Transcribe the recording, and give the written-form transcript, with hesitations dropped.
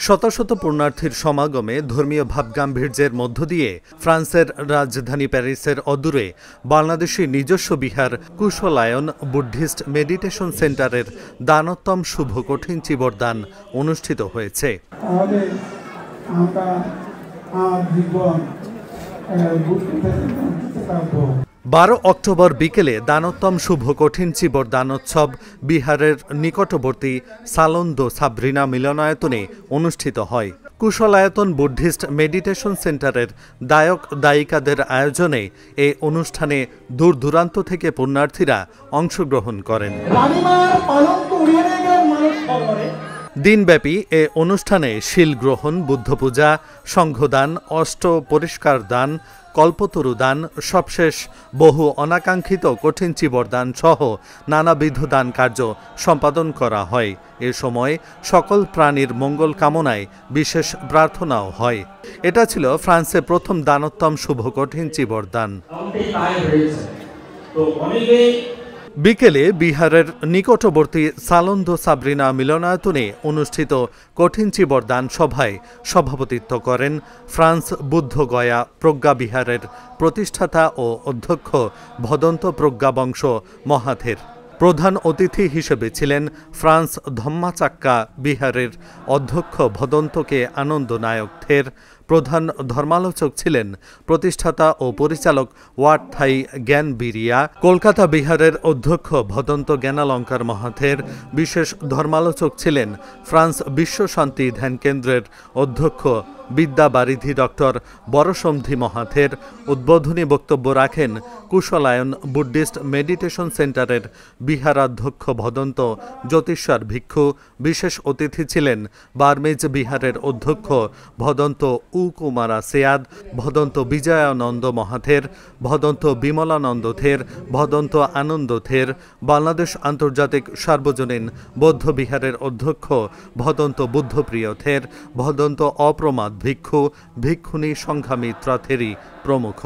শত শত পুণ্যার্থীর সমাগমে ধর্মীয় ভাবগাম্ভীর্যের মধ্য দিয়ে ফ্রান্সের রাজধানী প্যারিসের অদূরে বাংলাদেশি নিজস্ব বিহার কুশলায়ন বুদ্ধিস্ট মেডিটেশন সেন্টারের দানোত্তম শুভ কঠিন চিবরদান অনুষ্ঠিত হয়েছে। 12 অক্টোবর বিকেলে দানোত্তম শুভ কঠিন চিবর দানোৎসব বিহারের নিকটবর্তী সালন দো সাবরিনা মিলনায়তনে অনুষ্ঠিত হয়। কুশলায়তন বুদ্ধিস্ট মেডিটেশন সেন্টারের দায়ক দায়িকাদের আয়োজনে এই অনুষ্ঠানে দূর দূরান্ত থেকে পুণ্যার্থীরা অংশগ্রহণ করেন। দিনব্যাপী এ অনুষ্ঠানে শিল গ্রহণ, বুদ্ধপূজা, সংঘদান, অষ্ট পরিষ্কার দান, কল্পতরু দান, সবশেষ বহু অনাকাঙ্ক্ষিত কঠিন চিবরদান সহ নানাবিধ দান কার্য সম্পাদন করা হয়। এ সময় সকল প্রাণীর মঙ্গল কামনায় বিশেষ প্রার্থনাও হয়। এটা ছিল ফ্রান্সে প্রথম দানোত্তম শুভ কঠিন চিবরদান। বিকেলে বিহারের নিকটবর্তী সালন দো সাবরিনা মিলনায়তনে অনুষ্ঠিত কঠিন চিবরদান সভায় সভাপতিত্ব করেন ফ্রান্স বুদ্ধগয়া প্রজ্ঞা বিহারের প্রতিষ্ঠাতা ও অধ্যক্ষ ভদন্ত প্রজ্ঞাবংশ মহাথের। প্রধান অতিথি হিসেবে ছিলেন ফ্রান্স ধম্মাচাক্কা বিহারের অধ্যক্ষ ভদন্তকে আনন্দ নায়ক থের। প্রধান ধর্মালোচক ছিলেন প্রতিষ্ঠাতা ও পরিচালক ওয়াট থাই জ্ঞান বিরিয়া। কলকাতা বিহারের অধ্যক্ষ ভদন্ত জ্ঞানালঙ্কার মহাথের। বিশেষ ধর্মালোচক ছিলেন ফ্রান্স বিশ্বশান্তি ধ্যান কেন্দ্রের অধ্যক্ষ বিদ্যাবারিধি ডক্টর বরসমধি মহাথের। উদ্বোধনী বক্তব্য রাখেন কুশলায়ন বুদ্ধিস্ট মেডিটেশন সেন্টারের বিহারাধ্যক্ষ ভদন্ত জ্যোতিশ্বর ভিক্ষু। বিশেষ অতিথি ছিলেন বার্মেজ বিহারের অধ্যক্ষ ভদন্ত কুমারা সেয়াদ, ভদন্ত বিজয়ানন্দ মহাথের, ভদন্ত বিমলানন্দ থের, ভদন্ত আনন্দ থের। বাংলাদেশ আন্তর্জাতিক সার্বজনীন বৌদ্ধ বিহারের অধ্যক্ষ ভদন্ত বুদ্ধপ্রিয় থের, ভদন্ত অপ্রমাদ ভিক্ষু, ভিক্ষুণী সংঘামিত্রা থেরি প্রমুখ।